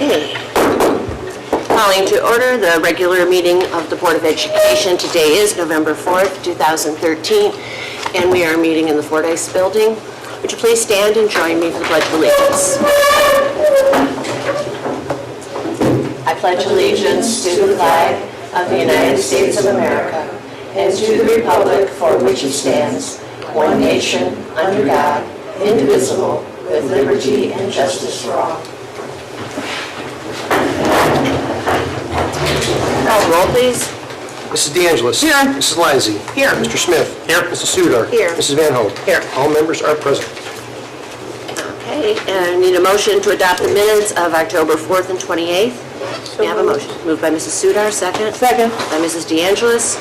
Okay. Calling to order the regular meeting of the Board of Education. Today is November 4th, 2013, and we are meeting in the Fordyce building. Would you please stand and join me for the Pledge of Allegiance? I pledge allegiance to the flag of the United States of America and to the republic for which it stands, one nation, under God, indivisible, with liberty and justice for all. Call the roll, please. Mrs. DeAngelis. Here. Mrs. Lysy. Here. Mr. Smith. Here. Mrs. Sudar. Here. Mrs. Van Hoen. Here. All members are present. Okay, and I need a motion to adopt the minutes of October 4th and 28th. May I have a motion? Moved by Mrs. Sudar, second. Second. By Mrs. DeAngelis.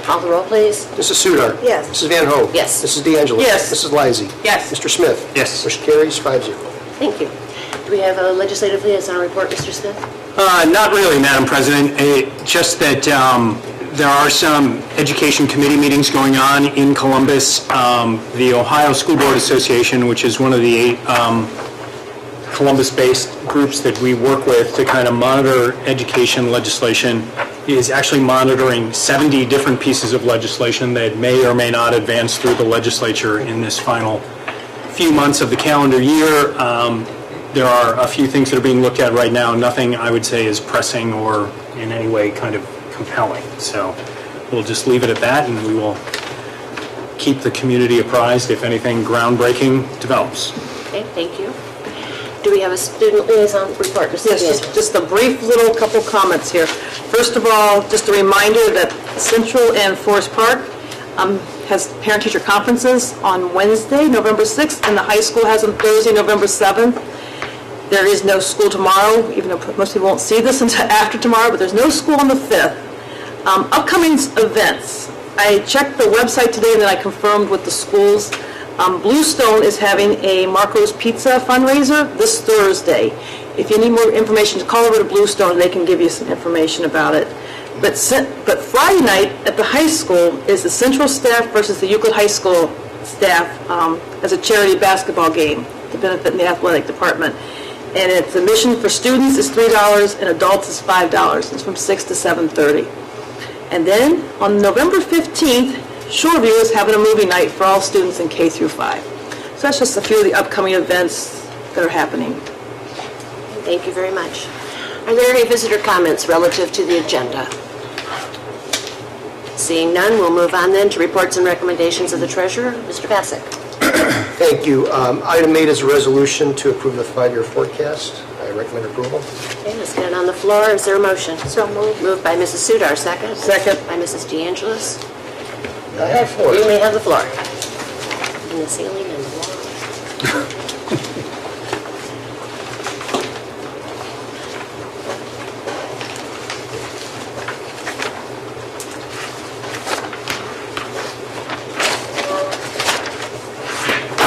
Call the roll, please. Mrs. Sudar. Yes. Mrs. Van Hoen. Yes. Mrs. DeAngelis. Yes. Mrs. Lysy. Yes. Mr. Smith. Yes. Motion carries 5-0. Thank you. Do we have a legislative liaison report, Mr. Smith? Not really, Madam President. Just that there are some education committee meetings going on in Columbus. The Ohio School Board Association, which is one of the 8 Columbus-based groups that we work with to kind of monitor education legislation, is actually monitoring 70 different pieces of legislation that may or may not advance through the legislature in this final few months of the calendar year. There are a few things that are being looked at right now. Nothing, I would say, is pressing or in any way kind of compelling. So we'll just leave it at that, and we will keep the community apprised if anything groundbreaking develops. Okay, thank you. Do we have a student liaison report, Mr. Yes, DeAngelis? just a brief little couple comments here. First of all, just a reminder that Central and Forest Park has parent-teacher conferences on Wednesday, November 6th, and the high school has on Thursday, November 7th. There is no school tomorrow, even though most people won't see this until after tomorrow, but there's no school on the 5th. Upcoming events. I checked the website today and then I confirmed with the schools. Bluestone is having a Marco's Pizza fundraiser this Thursday. If you need more information, call over to Bluestone and they can give you some information about it. But Friday night at the high school is the Central staff versus the Euclid High School staff as a charity basketball game to benefit in the athletic department. And its admission for students is $3 and adults is $5. It's from 6 to 7:30. And then on November 15th, Shoreview is having a movie night for all students in K through 5. So that's just a few of the upcoming events that are happening. Thank you very much. Are there any visitor comments relative to the agenda? Seeing none, we'll move on then to reports and recommendations of the treasurer. Mr. Bassick. Thank you. Item 8 is a resolution to approve the 5-year forecast. I recommend approval. Okay, let's get it on the floor. Is there a motion? So moved. Moved by Mrs. Sudar, second. Second. By Mrs. DeAngelis. Go ahead. You may have the floor. And the ceiling and the wall.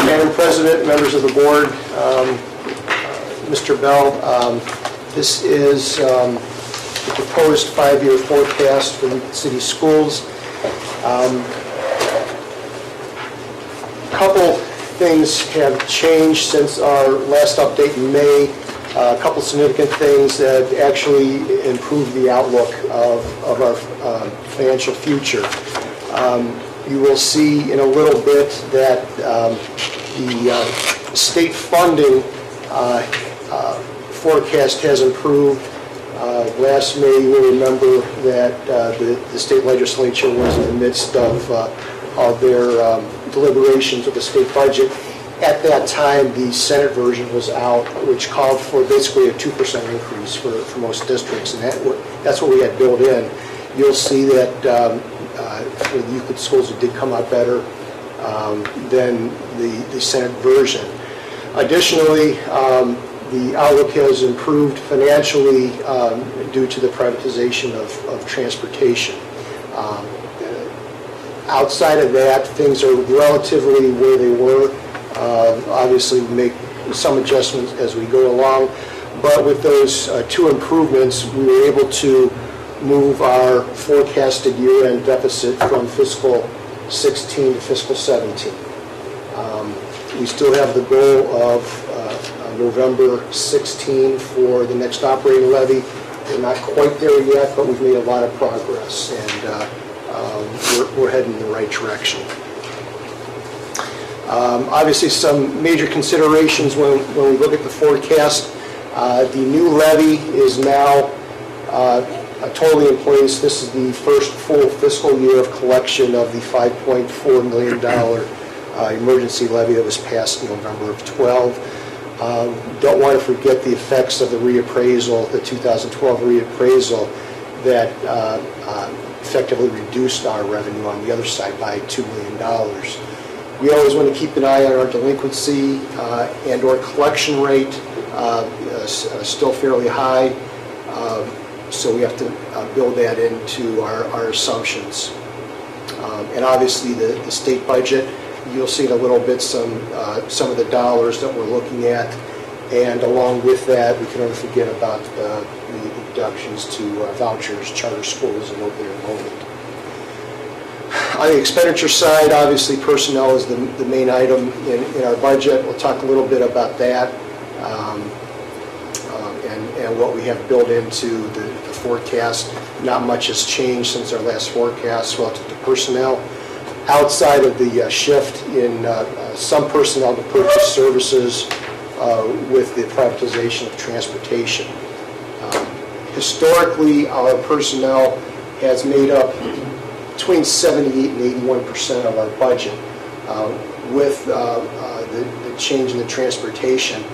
Madam President, members of the board, Mr. Bell, this is the proposed 5-year forecast for the city schools. A couple things have changed since our last update in May. A couple significant things that actually improve the outlook of our financial future. You will see in a little bit that the state funding forecast has improved. Last May, you will remember that the state legislature was in the midst of their deliberations of the state budget. At that time, the Senate version was out, which called for basically a 2% increase for most districts, and that's what we had built in. You'll see that for the Euclid schools, it did come out better than the Senate version. Additionally, the outlook has improved financially due to the privatization of transportation. Outside of that, things are relatively where they were. Obviously, we make some adjustments as we go along, but with those 2 improvements, we were able to move our forecasted year-end deficit from fiscal 16 to fiscal 17. We still have the goal of November 16 for the next operating levy. We're not quite there yet, but we've made a lot of progress, and we're heading in the right direction. Obviously, some major considerations when we look at the forecast. The new levy is now totally in place. This is the first full fiscal year of collection of the $5.4 million emergency levy that was passed in November of 12. Don't want to forget the effects of the reappraisal, the 2012 reappraisal that effectively reduced our revenue on the other side by $2 million. We always want to keep an eye on our delinquency and or collection rate, still fairly high, so we have to build that into our assumptions. And obviously the state budget, you'll see in a little bit some of the dollars that we're looking at, and along with that, we can never forget about the reductions to vouchers, charter schools, and open enrollment. On the expenditure side, obviously personnel is the main item in our budget. We'll talk a little bit about that and what we have built into the forecast. Not much has changed since our last forecast relative to personnel. Outside of the shift in some personnel to purchase services with the privatization of transportation. Historically, our personnel has made up between 78 and 81% of our budget. With the change in the transportation,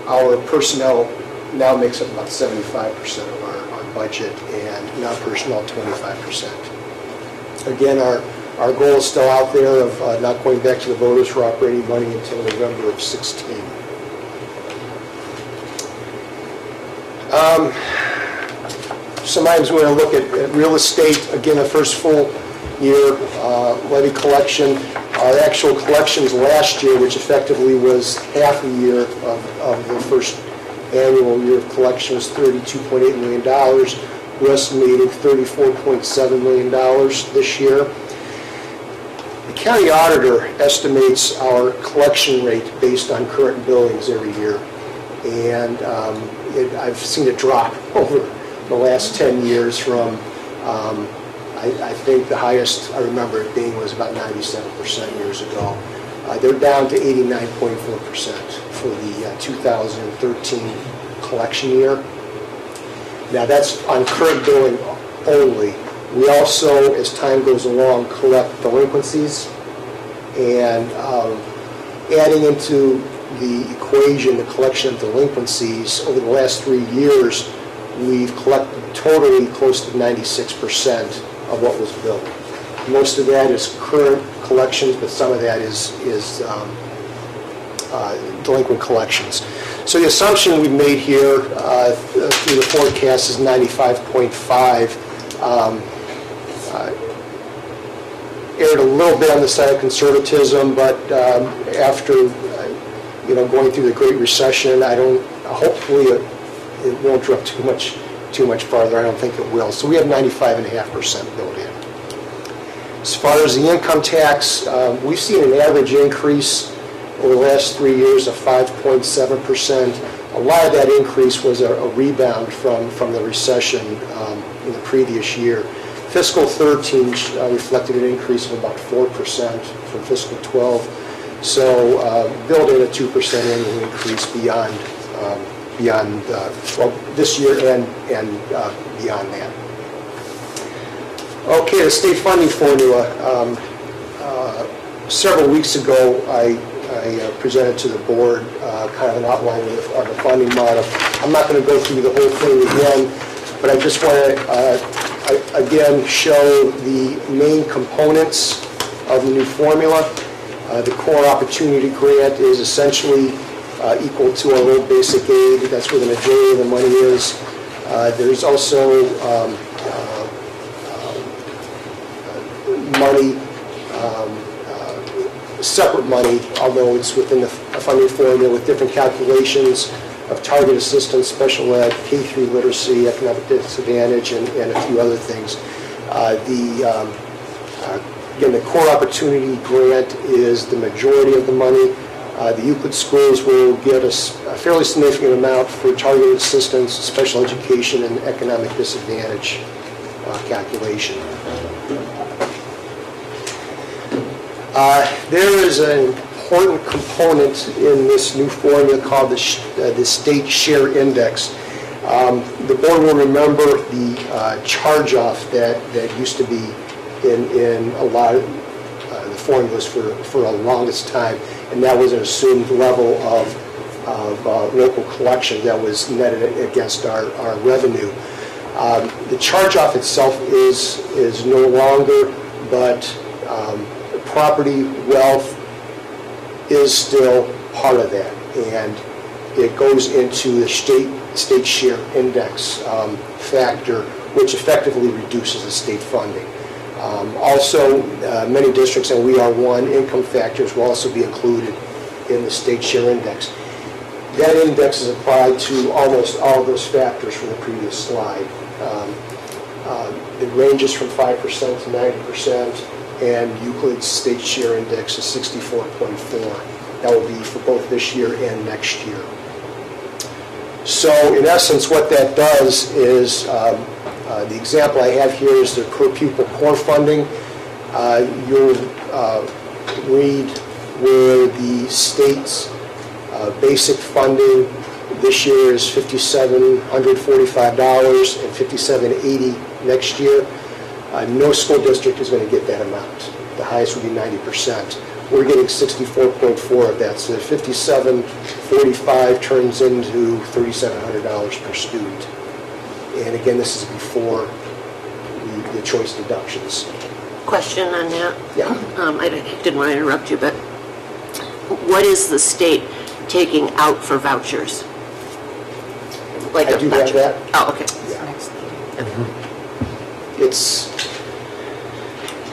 our personnel now makes up about 75% of our budget, and non-personnel 25%. Again, our goal is still out there of not going back to the voters for operating money until November of 16. Some items we're going to look at real estate. Again, the first full year levy collection. Our actual collections last year, which effectively was half a year of the first annual year of collection, was $32.8 million. We're estimating $34.7 million this year. The county auditor estimates our collection rate based on current billings every year, and I've seen it drop over the last 10 years from, I think the highest I remember it being was about 97% years ago. They're down to 89.4% for the 2013 collection year. Now that's on current billing only. We also, as time goes along, collect delinquencies, and adding into the equation the collection of delinquencies over the last 3 years, we've collected totally close to 96% of what was billed. Most of that is current collections, but some of that is delinquent collections. So the assumption we've made here through the forecast is 95.5. Erred a little bit on the side of conservatism, but after going through the Great Recession, hopefully it won't drop too much farther. I don't think it will. So we have 95.5% built in. As far as the income tax, we've seen an average increase over the last 3 years of 5.7%. A lot of that increase was a rebound from the recession in the previous year. Fiscal 13 reflected an increase of about 4% from fiscal 12. So build in a 2% annual increase beyond this year and beyond that. Okay, the state funding formula. Several weeks ago, I presented to the board kind of an outline of the funding model. I'm not going to go through the whole thing again, but I just want to again show the main components of the new formula. The core opportunity grant is essentially equal to our old basic aid. That's where the majority of the money is. There's also money, separate money, although it's within the funding formula with different calculations of target assistance, special ed, K-3 literacy, economic disadvantage, and a few other things. Again, the core opportunity grant is the majority of the money. The Euclid schools will get a fairly significant amount for targeted assistance, special education, and economic disadvantage calculation. There is an important component in this new formula called the State Share Index. The board will remember the charge-off that used to be in a lot of the formulas for a longest time, and that was an assumed level of local collection that was netted against our revenue. The charge-off itself is no longer, but property wealth is still part of that, and it goes into the state share index factor, which effectively reduces the state funding. Also, many districts, and we are one, income factors will also be included in the state share index. That index is applied to almost all of those factors from the previous slide. It ranges from 5% to 90%, and Euclid's state share index is 64.4. That will be for both this year and next year. So in essence, what that does is, the example I have here is the per pupil core funding. You'll read where the state's basic funding this year is $5,745 and $5,780 next year. No school district is going to get that amount. The highest would be 90%. We're getting 64.4 of that, so the $5,745 turns into $3,700 per student. And again, this is before the choice deductions. Question on that? Yeah. I didn't want to interrupt you, but what is the state taking out for vouchers? Like I a do voucher? have that. Oh, okay. It's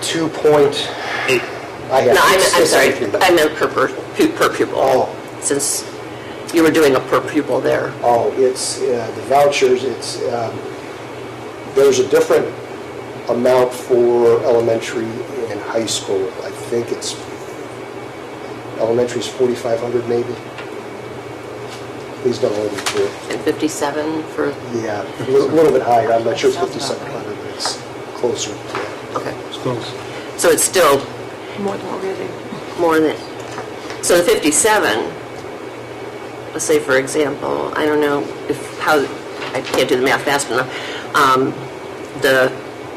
2.8. No, I'm sorry. I meant per pupil. Oh. Since you were doing a per pupil there. Oh, it's the vouchers. It's there's a different amount for elementary and high school. I think it's elementary is $4,500 maybe. Please don't hold me to it. And 57 for. Yeah, a little bit higher. I'm not sure it's 5,700, but it's closer to that. Okay. It's close. So it's still More than we're getting. more than. So the 57. Let's say, for example, I don't know I can't do the math fast enough.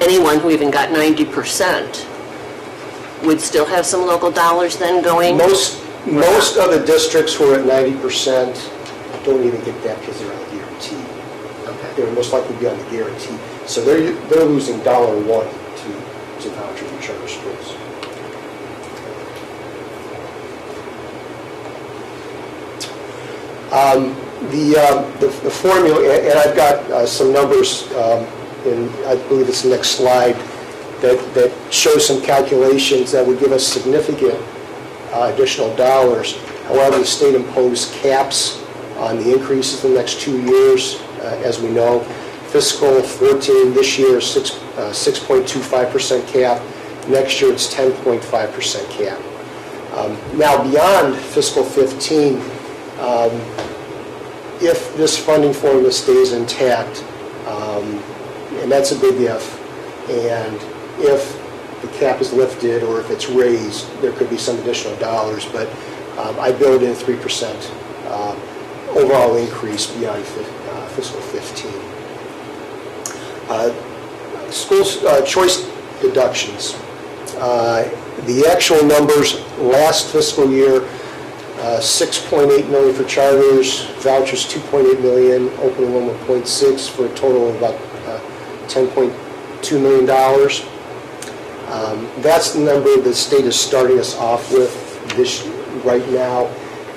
Anyone who even got 90% would still have some local dollars then going? Most of the districts who are at 90% don't even get that because they're on the guarantee. Okay. They would most likely be on the guarantee. So they're losing $1 to vouchers and charter schools. The formula, and I've got some numbers, and I believe it's the next slide, that shows some calculations that would give us significant additional dollars. However, the state imposed caps on the increases in the next 2 years, as we know. Fiscal 14 this year is 6.25% cap. Next year it's 10.5% cap. Now beyond fiscal 15, if this funding formula stays intact, and that's a big if, and if the cap is lifted or if it's raised, there could be some additional dollars, but I build in 3% overall increase beyond fiscal 15. Schools choice deductions. The actual numbers last fiscal year, $6.8 million for charters, vouchers $2.8 million, open enrollment $0.6 for a total of about $10.2 million. That's the number the state is starting us off with this right now.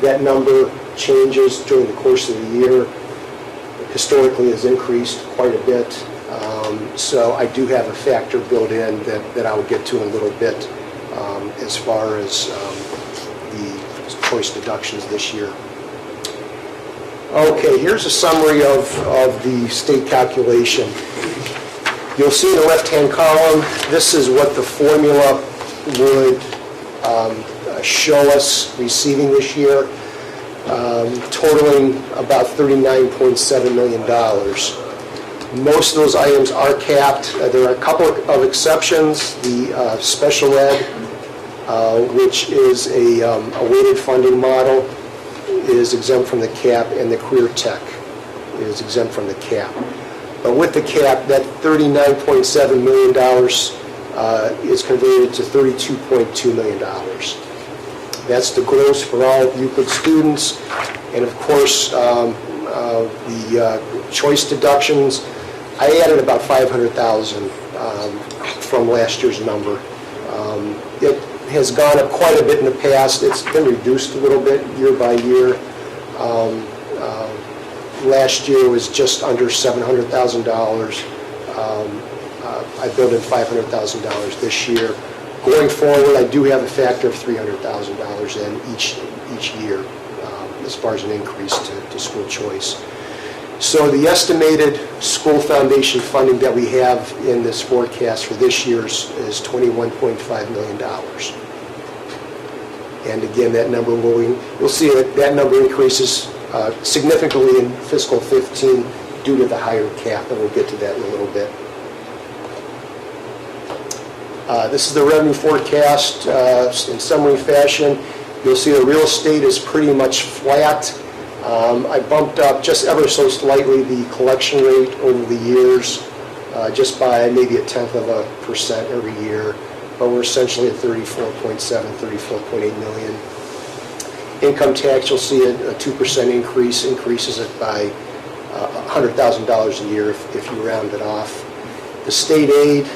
That number changes during the course of the year. Historically has increased quite a bit. So I do have a factor built in that I will get to in a little bit as far as the choice deductions this year. Okay, here's a summary of the state calculation. You'll see in the left-hand column, this is what the formula would show us receiving this year, totaling about $39.7 million. Most of those items are capped. There are a couple of exceptions. The special ed, which is a weighted funding model, is exempt from the cap, and the career tech is exempt from the cap. But with the cap, that $39.7 million is converted to $32.2 million. That's the gross for all Euclid students. And of course, the choice deductions, I added about $500,000 from last year's number. It has gone up quite a bit in the past. It's been reduced a little bit year by year. Last year was just under $700,000. I built in $500,000 this year. Going forward, I do have a factor of $300,000 in each year as far as an increase to school choice. So the estimated school foundation funding that we have in this forecast for this year is $21.5 million. And again, that number you'll see that number increases significantly in fiscal 15 due to the higher cap, and we'll get to that in a little bit. This is the revenue forecast in summary fashion. You'll see the real estate is pretty much flat. I bumped up just ever so slightly the collection rate over the years, just by maybe 0.1% every year, but we're essentially at 34.7, 34.8 million. Income tax, you'll see a 2% increase, increases it by $100,000 a year if you round it off. The state aid,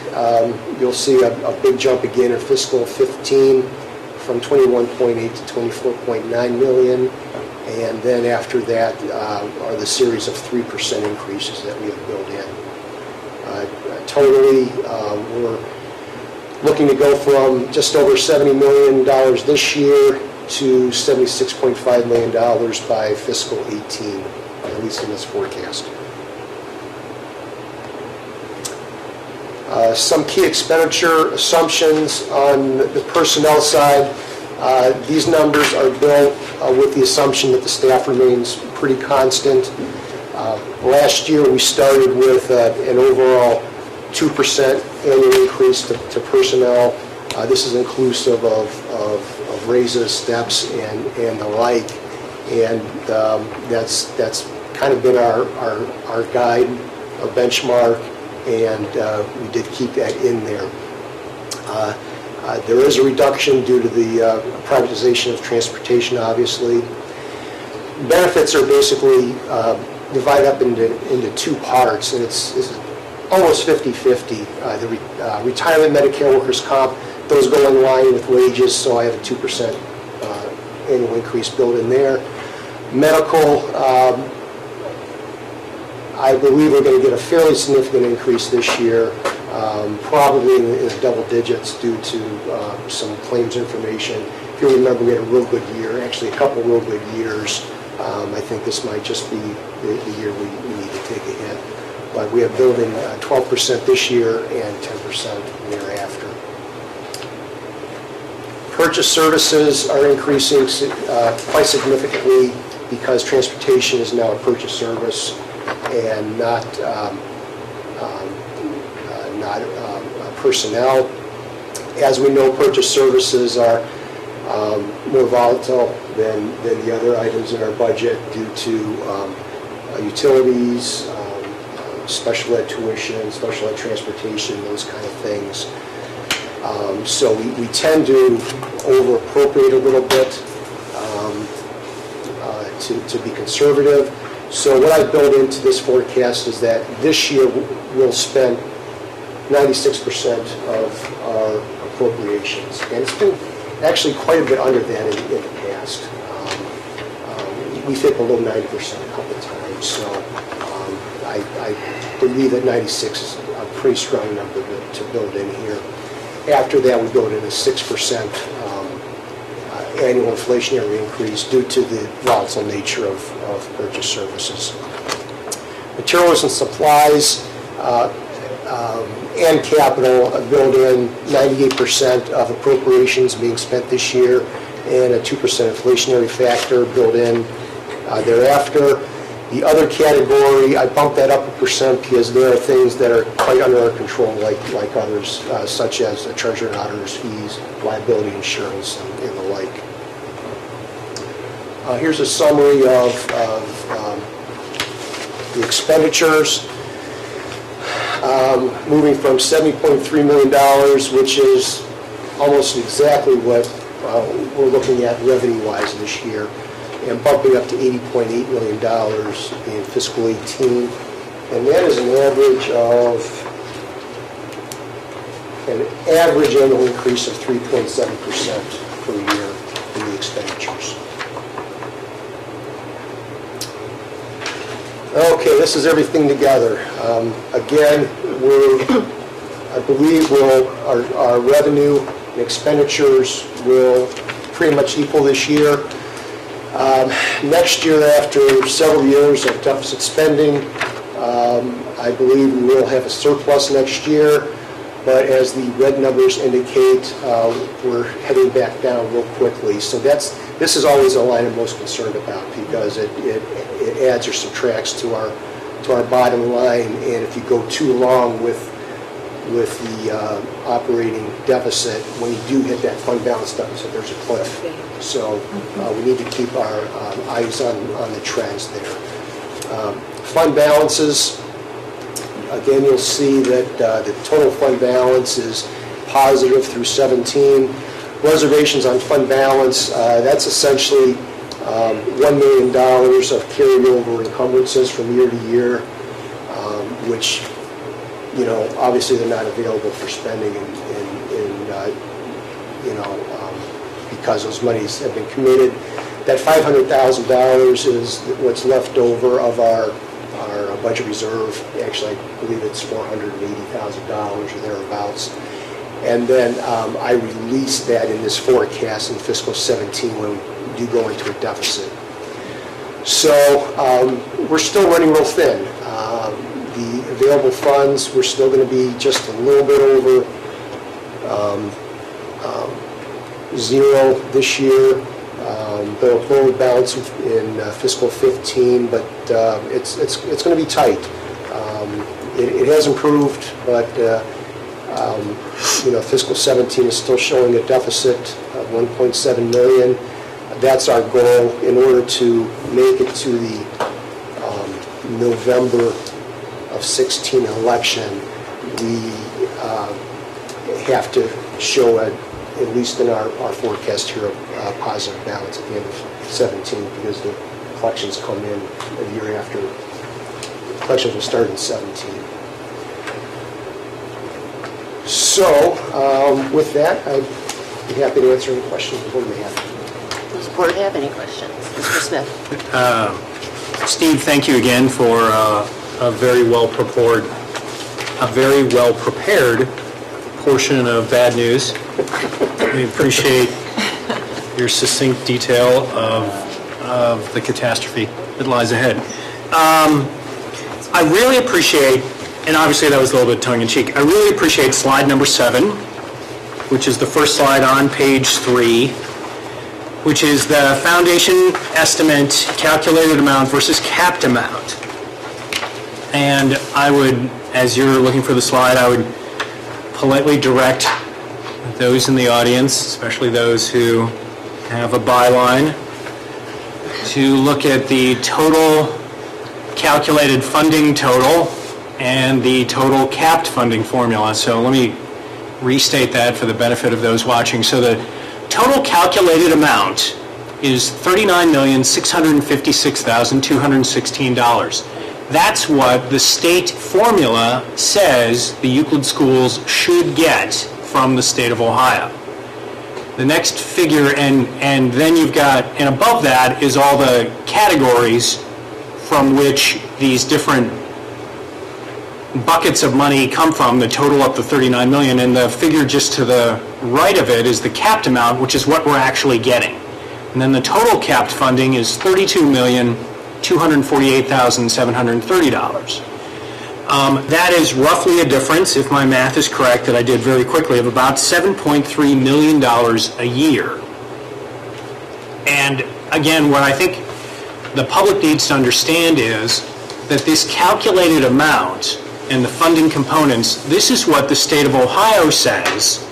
you'll see a big jump again in fiscal 15 from 21.8 to 24.9 million. And then after that are the series of 3% increases that we have built in. Totally, we're looking to go from just over $70 million this year to $76.5 million by fiscal 18, at least in this forecast. Some key expenditure assumptions on the personnel side. These numbers are built with the assumption that the staff remains pretty constant. Last year we started with an overall 2% annual increase to personnel. This is inclusive of raises, steps, and the like. And that's kind of been our guide, our benchmark, and we did keep that in there. There is a reduction due to the privatization of transportation, obviously. Benefits are basically divided up into two parts, and it's almost 50-50. The retirement, Medicare, workers' comp, those go in line with wages, so I have a 2% annual increase built in there. Medical, I believe we're going to get a fairly significant increase this year. Probably in the double digits due to some claims information. If you remember, we had a real good year, actually a couple real good years. I think this might just be the year we need to take a hit. But we have built in 12% this year and 10% thereafter. Purchase services are increasing quite significantly because transportation is now a purchase service and not personnel. As we know, purchase services are more volatile than the other items in our budget due to utilities, special ed tuition, special ed transportation, those kind of things. So we tend to over-appropriate a little bit to be conservative. So what I built into this forecast is that this year we'll spend 96% of our appropriations. And it's been actually quite a bit under that in the past. We've hit below 90% a couple of times. So I believe that 96 is a pretty strong number to build in here. After that, we build in a 6% annual inflationary increase due to the volatile nature of purchase services. Materials and supplies and capital build in 98% of appropriations being spent this year. and a 2% inflationary factor built in thereafter. The other category, I bumped that up 1% because there are things that are quite under our control, like others, such as treasurer and auditor's fees, liability insurance, and the like. Here's a summary of the expenditures. Moving from $70.3 million, which is almost exactly what we're looking at revenue-wise this year, and bumping up to $80.8 million in fiscal 18. And that is an average annual increase of 3.7% per year in the expenditures. Okay, this is everything together. Again, I believe our revenue and expenditures will pretty much equal this year. Next year, after several years of deficit spending, I believe we will have a surplus next year, but as the red numbers indicate, we're heading back down real quickly. So this is always the line I'm most concerned about, because it adds or subtracts to our bottom line, and if you go too long with the operating deficit, when you do hit that fund balance deficit, there's a cliff. So we need to keep our eyes on the trends there. Fund balances, again, you'll see that the total fund balance is positive through 17. Reservations on fund balance, that's essentially $1 million of carryover encumbrances from year to year, which, obviously they're not available for spending because those monies have been committed. That $500,000 is what's left over of our budget reserve. Actually, I believe it's $480,000 or thereabouts. And then I released that in this forecast in fiscal 17 when we do go into a deficit. So we're still running real thin. The available funds, we're still going to be just a little bit over zero this year. They'll forward balance in fiscal 15, but it's going to be tight. It has improved, but fiscal 17 is still showing a deficit of 1.7 million. That's our goal. In order to make it to the November of 16 election, we have to show, at least in our forecast here, a positive balance at the end of 17, because the collections come in a year after. Collections will start in 17. So, with that, I'd be happy to answer any questions the board may have. Does the board have any questions? Mr. Smith? Steve, thank you again for a very well prepared portion of bad news. We appreciate your succinct detail of the catastrophe that lies ahead. I really appreciate, and obviously that was a little bit tongue-in-cheek, I really appreciate slide number 7, which is the first slide on page 3, which is the foundation estimate calculated amount versus capped amount. And I would, as you're looking for the slide, I would politely direct those in the audience, especially those who have a byline, to look at the total calculated funding total and the total capped funding formula. So let me restate that for the benefit of those watching. So the total calculated amount is $39,656,216. That's what the state formula says the Euclid schools should get from the state of Ohio. The next figure, and then you've got, and above that is all the categories from which these different buckets of money come from, the total up to $39 million, and the figure just to the right of it is the capped amount, which is what we're actually getting. And then the total capped funding is $32,248,730. That is roughly a difference, if my math is correct, that I did very quickly, of about $7.3 million a year. And again, what I think the public needs to understand is that this calculated amount and the funding components, this is what the state of Ohio says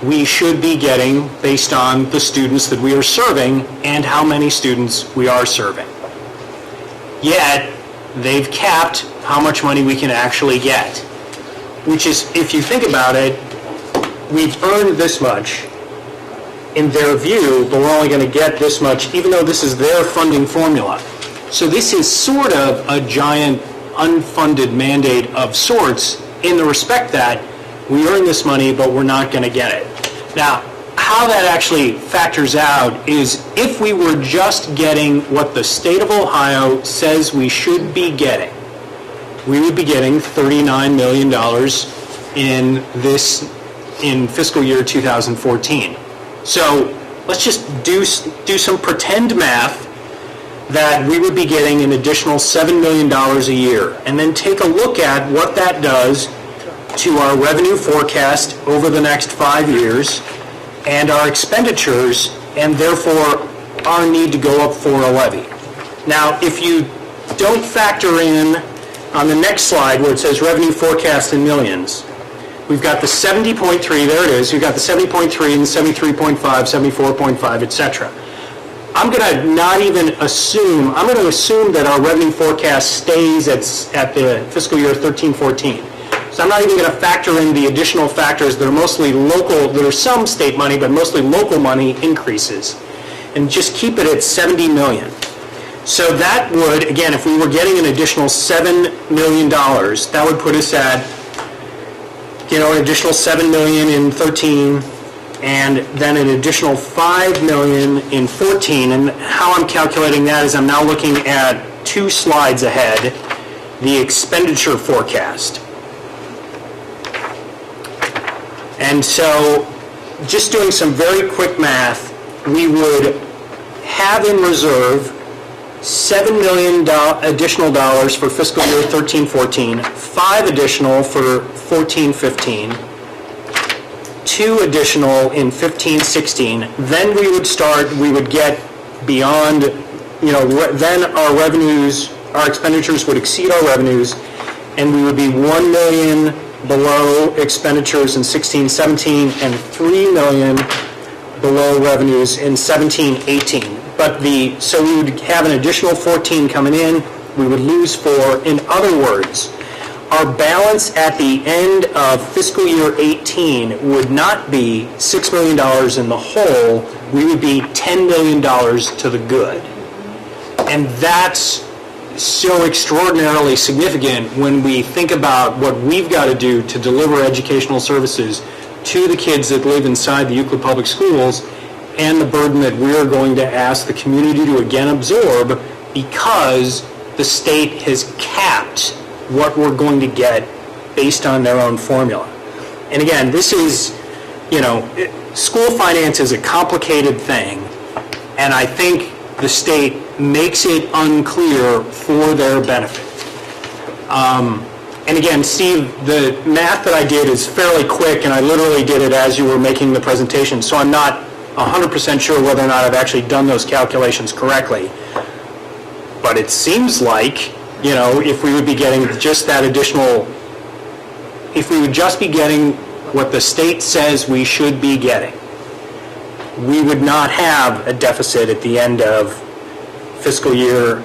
we should be getting based on the students that we are serving and how many students we are serving. Yet, they've capped how much money we can actually get, which is, if you think about it, we've earned this much in their view, but we're only going to get this much, even though this is their funding formula. So this is sort of a giant unfunded mandate of sorts in the respect that we earn this money, but we're not going to get it. Now, how that actually factors out is if we were just getting what the state of Ohio says we should be getting, we would be getting $39 million in fiscal year 2014. So let's just do some pretend math that we would be getting an additional $7 million a year, and then take a look at what that does to our revenue forecast over the next 5 years and our expenditures, and therefore our need to go up for a levy. Now, if you don't factor in on the next slide where it says revenue forecast in millions, we've got the 70.3, there it is, you've got the 70.3 and the 73.5, 74.5, etc. I'm going to not even assume, I'm going to assume that our revenue forecast stays at the fiscal year 13-14. So I'm not even going to factor in the additional factors that are mostly local, that are some state money, but mostly local money increases, and just keep it at 70 million. So that would, again, if we were getting an additional $7 million, that would put us at, an additional $7 million in 13, and then an additional $5 million in 14. And how I'm calculating that is I'm now looking at 2 slides ahead, the expenditure forecast. And so, just doing some very quick math, we would have in reserve $7 million additional dollars for fiscal year 13-14, 5 additional for 14-15, 2 additional in 15-16. Then we would get beyond, then our revenues, our expenditures would exceed our revenues, and we would be $1 million below expenditures in 16-17 and $3 million below revenues in 17-18. So we would have an additional 14 coming in, we would lose 4. In other words, our balance at the end of fiscal year 18 would not be $6 million in the hole, we would be $10 million to the good. And that's so extraordinarily significant when we think about what we've got to do to deliver educational services to the kids that live inside the Euclid Public Schools, and the burden that we're going to ask the community to again absorb because the state has capped what we're going to get based on their own formula. And again, this is, school finance is a complicated thing, and I think the state makes it unclear for their benefit. And again, Steve, the math that I did is fairly quick, and I literally did it as you were making the presentation, so I'm not 100% sure whether or not I've actually done those calculations correctly. But it seems like, if we would be getting just that additional, if we would just be getting what the state says we should be getting, we would not have a deficit at the end of fiscal year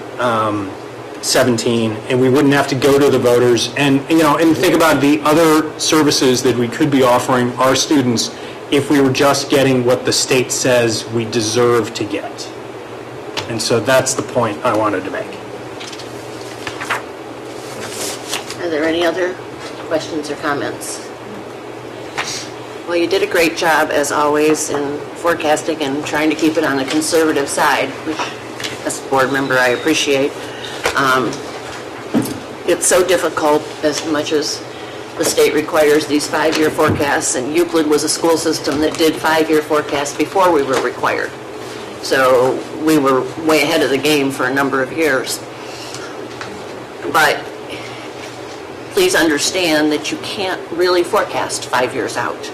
17, and we wouldn't have to go to the voters and think about the other services that we could be offering our students if we were just getting what the state says we deserve to get. And so that's the point I wanted to make. Are there any other questions or comments? Well, you did a great job, as always, in forecasting and trying to keep it on the conservative side, which, as a board member, I appreciate. It's so difficult, as much as the state requires these 5-year forecasts, and Euclid was a school system that did 5-year forecasts before we were required. So we were way ahead of the game for a number of years. But please understand that you can't really forecast 5 years out,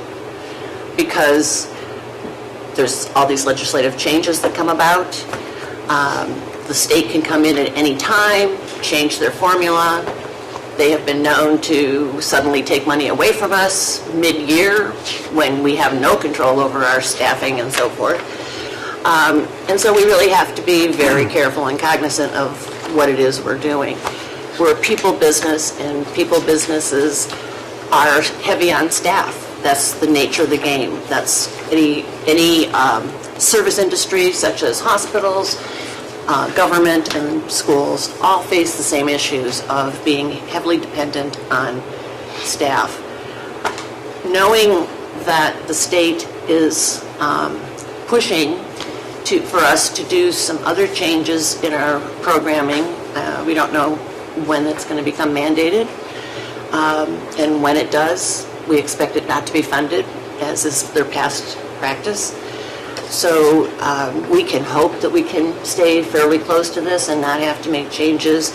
because there's all these legislative changes that come about. The state can come in at any time, change their formula. They have been known to suddenly take money away from us mid-year when we have no control over our staffing and so forth. And so we really have to be very careful and cognizant of what it is we're doing. We're a people business, and people businesses are heavy on staff. That's the nature of the game. That's any service industry such as hospitals, government and schools all face the same issues of being heavily dependent on staff. Knowing that the state is pushing for us to do some other changes in our programming, we don't know when it's going to become mandated, and when it does, we expect it not to be funded, as is their past practice. So we can hope that we can stay fairly close to this and not have to make changes.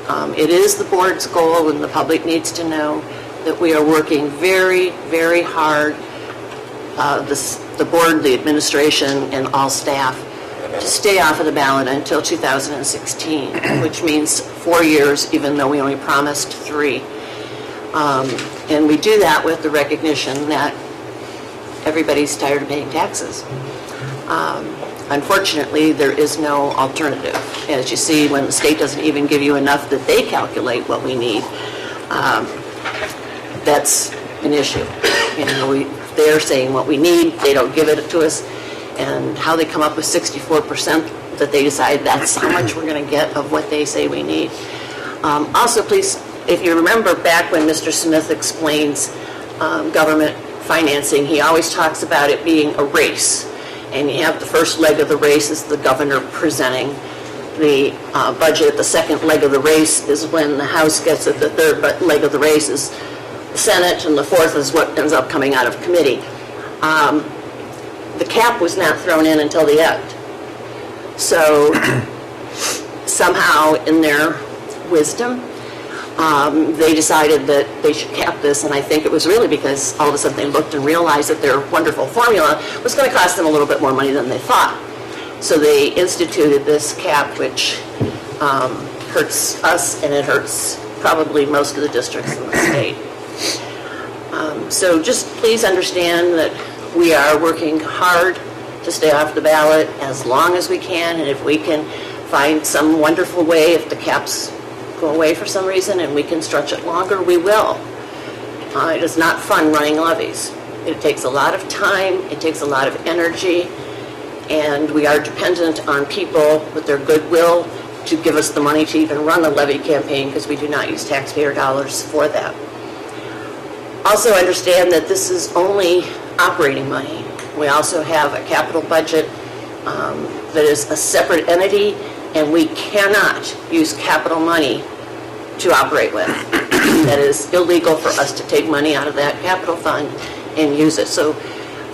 It is the board's goal, and the public needs to know that we are working very, very hard, the board, the administration, and all staff, to stay off of the ballot until 2016, which means 4 years, even though we only promised 3. And we do that with the recognition that everybody's tired of paying taxes. Unfortunately, there is no alternative. As you see, when the state doesn't even give you enough that they calculate what we need, that's an issue. You know, they're saying what we need, they don't give it to us, and how they come up with 64% that they decide that's how much we're going to get of what they say we need. Also, please, if you remember back when Mr. Smith explains government financing, he always talks about it being a race. And you have the first leg of the race is the governor presenting the budget. The second leg of the race is when the House gets it. The third leg of the race is the Senate, and the fourth is what ends up coming out of committee. The cap was not thrown in until the end. So somehow in their wisdom, they decided that they should cap this, and I think it was really because all of a sudden they looked and realized that their wonderful formula was going to cost them a little bit more money than they thought. So they instituted this cap, which hurts us, and it hurts probably most of the districts in the state. So just please understand that we are working hard to stay off the ballot as long as we can, and if we can find some wonderful way, if the caps go away for some reason and we can stretch it longer, we will. It is not fun running levies. It takes a lot of time, it takes a lot of energy, and we are dependent on people with their goodwill to give us the money to even run a levy campaign, because we do not use taxpayer dollars for that. Also understand that this is only operating money. We also have a capital budget that is a separate entity, and we cannot use capital money to operate with. That is illegal for us to take money out of that capital fund and use it. So,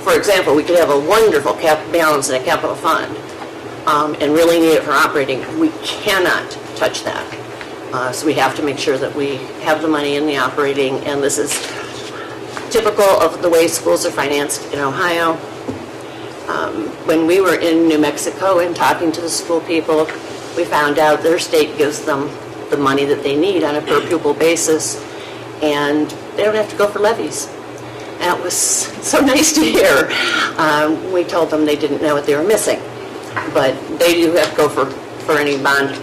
for example, we could have a wonderful balance in a capital fund and really need it for operating. We cannot touch that. So we have to make sure that we have the money in the operating, and this is typical of the way schools are financed in Ohio. When we were in New Mexico and talking to the school people, we found out their state gives them the money that they need on a per pupil basis, and they don't have to go for levies. And it was so nice to hear. We told them they didn't know what they were missing, but they do have to go for any bond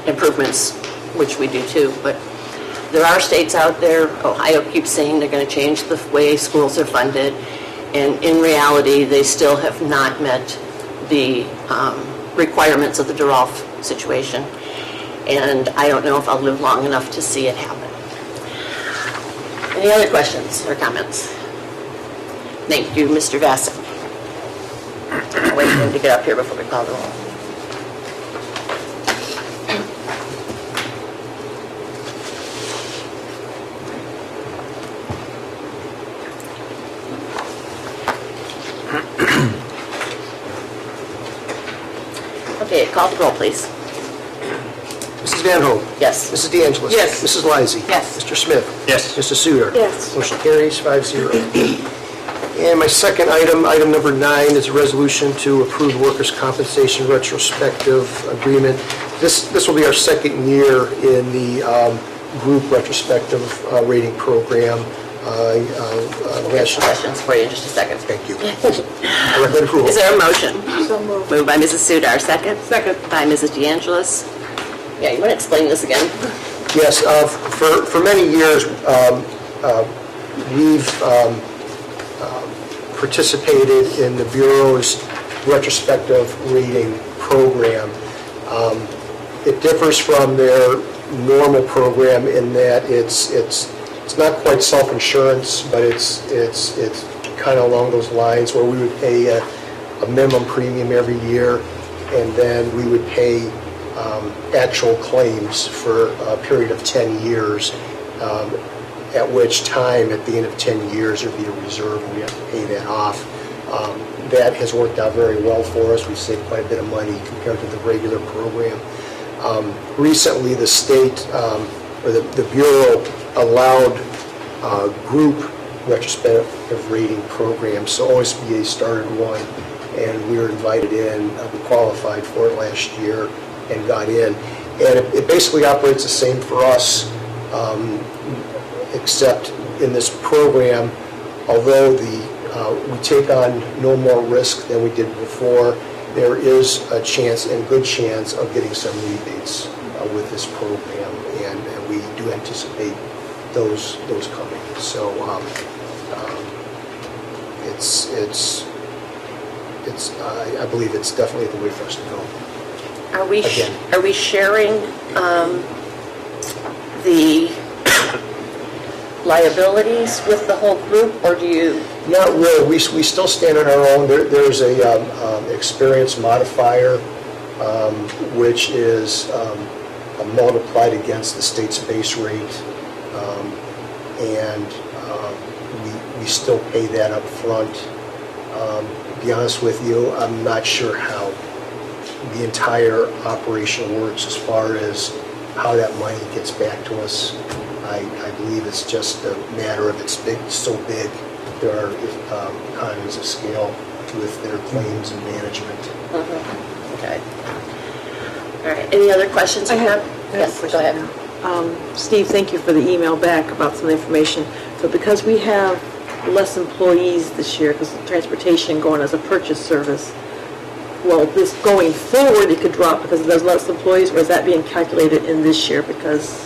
improvements, which we do too. But there are states out there, Ohio keeps saying they're going to change the way schools are funded, and in reality, they still have not met the requirements of the DeRolf situation. And I don't know if I'll live long enough to see it happen. Any other questions or comments? Thank you, Mr. Vasak. I'll wait for him to get up here before we call the roll. Okay, call the roll, please. Mrs. Van Hoen. Yes. Mrs. DeAngelis. Yes. Mrs. Lysy. Yes. Mr. Smith. Yes. Mrs. Sudar. Yes. Motion carries 5-0. And my second item, item number 9, is a resolution to approve workers' compensation retrospective agreement. This will be our second year in the group retrospective rating program. Questions for you in just a second. Thank you. I recommend approval. Is there a motion? So moved. Moved by Mrs. Sudar, second. Second. By Mrs. DeAngelis. Yeah, you want to explain this again? Yes, for many years, we've participated in the Bureau's retrospective rating program. It differs from their normal program in that it's not quite self-insurance, but it's kind of along those lines where we would pay a minimum premium every year, and then we would pay actual claims for a period of 10 years, at which time, at the end of 10 years, there'd be a reserve and we have to pay that off. That has worked out very well for us. We've saved quite a bit of money compared to the regular program. Recently, the state, or the Bureau, allowed group retrospective rating programs, so OSBA started one, and we were invited in. We qualified for it last year and got in. And it basically operates the same for us, except in this program, although we take on no more risk than we did before, there is a chance and good chance of getting some rebates with this program, and we do anticipate those coming. So I believe it's definitely the way for us to go. Are we sharing the liabilities with the whole group, or do you? Not really. We still stand on our own. There's a experience modifier, which is multiplied against the state's base rate, and we still pay that up front. To be honest with you, I'm not sure how the entire operation works as far as how that money gets back to us. I believe it's just a matter of it's so big. There are economies of scale with their claims and management. Mm-hmm. Okay. All right. Any other questions you have? Yes, go ahead. Steve, thank you for the email back about some information. So because we have less employees this year, because of transportation going as a purchase service, well, this going forward, it could drop because there's less employees, or is that being calculated in this year because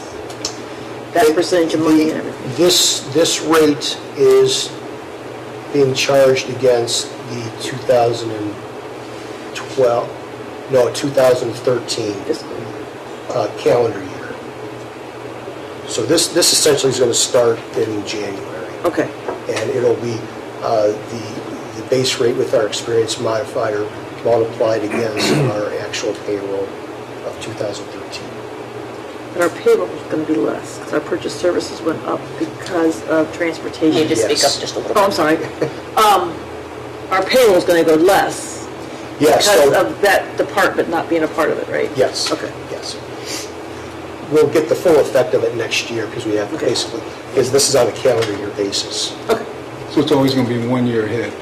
that percentage of money and everything? This rate is being charged against the 2013 calendar year. So this essentially is going to start in January. Okay. And it'll be the base rate with our experience modifier multiplied against our actual payroll of 2013. But our payroll is going to be less because our purchase services went up because of transportation. Can you just speak Yes. up just a little Oh, bit? I'm sorry. Our payroll is going to go less Yes. because so- of that department not being a part of it, right? Yes. Okay. Yes. We'll get the full effect of it next year because we have Okay. basically, because this is on a calendar year basis. Okay. So it's always going to be 1 year ahead.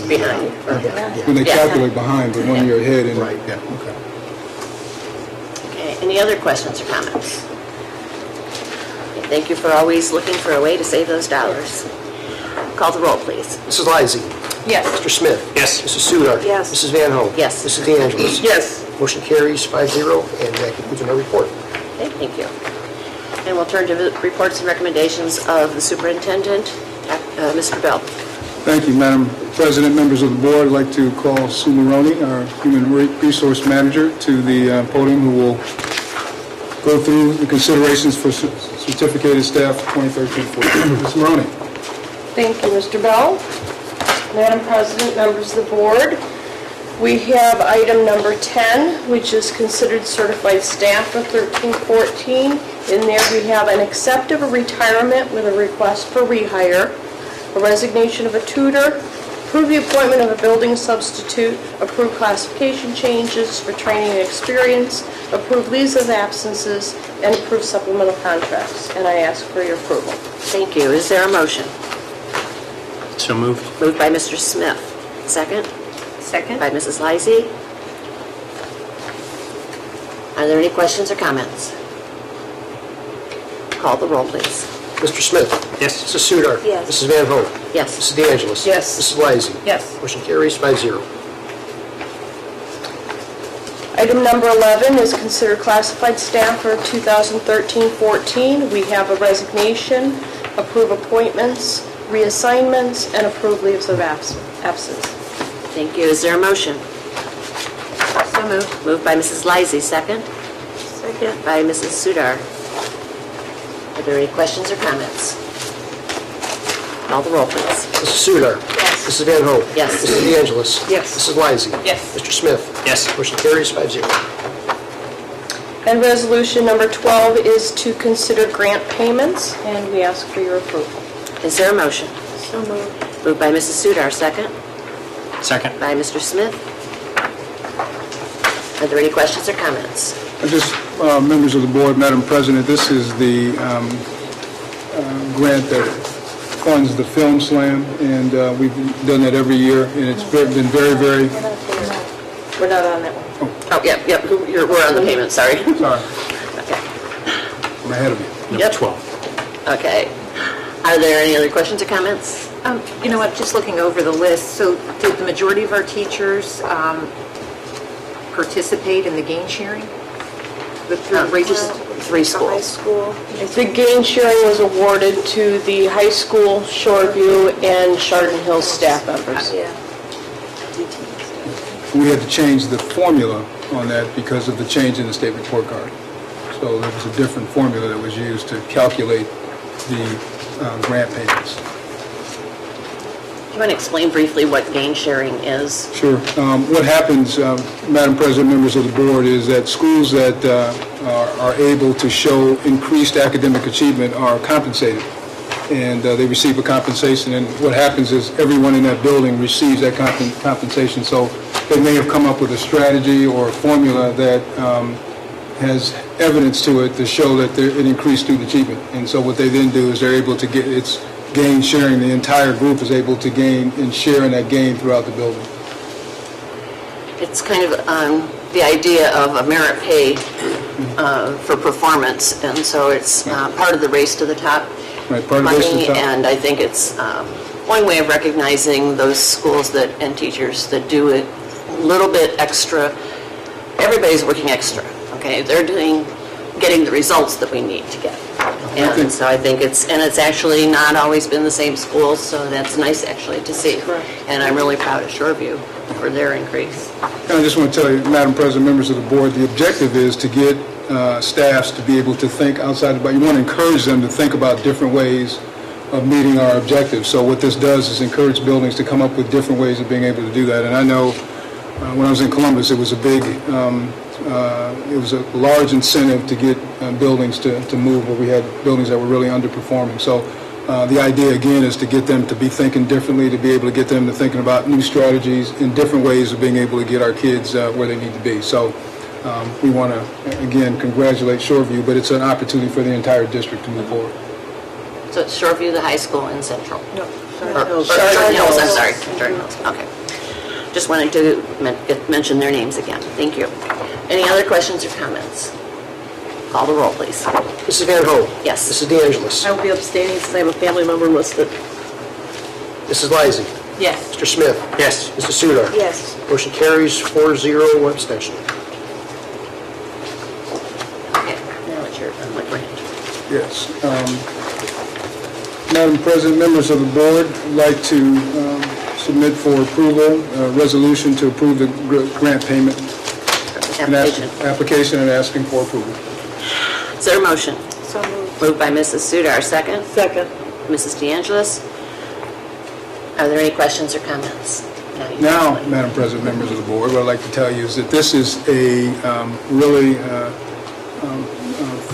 Behind. Yeah. When they Yeah. calculate behind, but 1 year ahead. And, Right. Yeah, okay. Okay. Any other questions or comments? Okay, thank you for always looking for a way to save those dollars. Call the roll, please. Mrs. Lysy. Yes. Mr. Smith. Yes. Mrs. Sudar. Yes. Mrs. Van Hoen. Yes. Mrs. DeAngelis. Yes. Motion carries 5-0, and that concludes my report. Okay, thank you. And we'll turn to the reports and recommendations of the superintendent, Mr. Bell. Thank you, Madam President, members of the board. I'd like to call Sue Maroney, our Human Resource Manager, to the podium, who will go through the considerations for certificated staff 2013-14. Ms. Maroney. Thank you, Mr. Bell. Madam President, members of the board, we have item number 10, which is considered certified staff of 13-14. In there, we have an accept of a retirement with a request for rehire, a resignation of a tutor, approve the appointment of a building substitute, approve classification changes for training and experience, approve leaves of absences, and approve supplemental contracts. And I ask for your approval. Thank you. Is there a motion? So moved. Moved by Mr. Smith. Second? Second? By Mrs. Lysy. Are there any questions or comments? Call the roll, please. Mr. Smith? Yes. Mrs. Sudar? Yes. Mrs. Van Hoen? Yes. Mrs. De Angelis? Yes. Mrs. Lysy. Yes. Motion carries 5-0. Item number 11 is considered classified staff for 2013-14. We have a resignation, approve appointments, reassignments, and approve leaves of absence. Thank you. Is there a motion? So moved. Moved by Mrs. Lysy. Second? Second? By Mrs. Sudar. Are there any questions or comments? Call the roll, please. Mrs. Sudar? Yes. Mrs. Van Hoen? Yes. Mrs. De Angelis? Yes. Mrs. Lysy. Yes. Mr. Smith? Yes. Motion carries 5-0. And resolution number 12 is to consider grant payments, and we ask for your approval. Is there a motion? So moved. Moved by Mrs. Sudar. Second? Second. By Mr. Smith. Are there any questions or comments? Just, members of the board, Madam President, this is the grant that funds the Film Slam, and we've done that every year, and it's been very, very, We're not on that one. Oh, yep. We're on the payment, sorry. sorry, Okay. I'm ahead of you. Yep. 12. Okay. Are there any other questions or comments? You know what, just looking over the list, so did the majority of our teachers participate in the gain sharing? The wages? 3 schools. School. The gain sharing was awarded to the high school, Shoreview, and Chardon Hills staff members. Yeah. We had to change the formula on that because of the change in the state report card. So there was a different formula that was used to calculate the grant payments. Do you want to explain briefly what gain sharing is? Sure. What happens, Madam President, members of the board, is that schools that are able to show increased academic achievement are compensated, and they receive a compensation. And what happens is everyone in that building receives that compensation. So they may have come up with a strategy or a formula that has evidence to it to show that it increased student achievement. And so what they then do is they're able to get its gain sharing. The entire group is able to gain and share in that gain throughout the building. It's kind of the idea of a merit pay for performance, and so it's part of the race to the top Right, part of the race to the money, top. and I think it's one way of recognizing those schools that and teachers that do it a little bit extra. Everybody's working extra, okay? They're getting the results that we need to get. And so I think it's actually not always been the same schools, so that's nice actually to see. And I'm really proud of Shoreview for their increase. And I just want to tell you, Madam President, members of the board, the objective is to get staffs to be able to think outside the box. You want to encourage them to think about different ways of meeting our objectives. So what this does is encourage buildings to come up with different ways of being able to do that. And I know when I was in Columbus, it was a big, it was a large incentive to get buildings to move where we had buildings that were really underperforming. So the idea, again, is to get them to be thinking differently, to be able to get them to thinking about new strategies and different ways of being able to get our kids where they need to be. So we want to, again, congratulate Shoreview, but it's an opportunity for the entire district to move forward. So it's Shoreview, the high school, and Central. No, Chardon Hills, I'm sorry. Chardon Hills, okay. Just wanted to mention their names again. Thank you. Any other questions or comments? Call the roll, please. Mrs. Van Hoen? Yes. Mrs. De Angelis? I will be abstaining since I have a family member listed. Mrs. Lysy. Yes. Mr. Smith? Yes. Mrs. Sudar? Yes. Motion carries 4-0, one abstention. Okay, now it's your turn. What grant? Yes. Madam President, members of the board, I'd like to submit for approval a resolution to approve the grant payment and application and asking for approval. Is there a motion? So moved. Moved by Mrs. Sudar, second. Second. Mrs. De Angelis. Are there any questions or comments? Now, Madam President, members of the board, what I'd like to tell you is that this is a really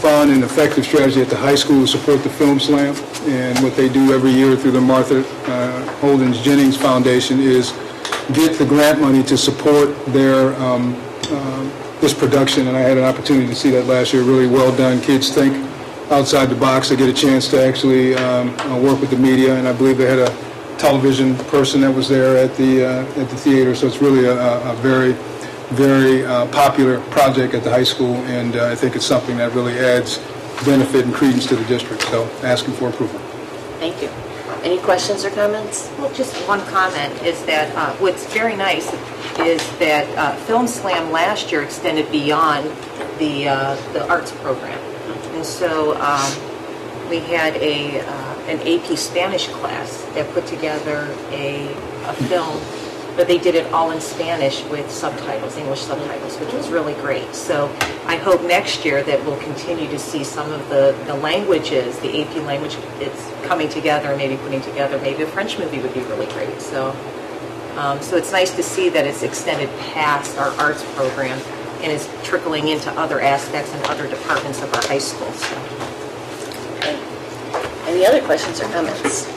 fun and effective strategy at the high school to support the Film Slam. And what they do every year through the Martha Holdings Jennings Foundation is get the grant money to support their this production. And I had an opportunity to see that last year. Really well done. Kids think outside the box. They get a chance to actually work with the media. And I believe they had television person that was there at the theater. So it's really a very, very popular project at the high school, and I think it's something that really adds benefit and credence to the district. So asking for approval. Thank you. Any questions or comments? Well, just one comment is that what's very nice is that Film Slam last year extended beyond the arts program. And so we had an AP Spanish class that put together a film, but they did it all in Spanish with subtitles, English subtitles, which was really great. So I hope next year that we'll continue to see some of the languages, the AP language, it's coming together, maybe putting together, maybe a French movie would be really great. So it's nice to see that it's extended past our arts program and is trickling into other aspects and other departments of our high school. So. Okay. Any other questions or comments?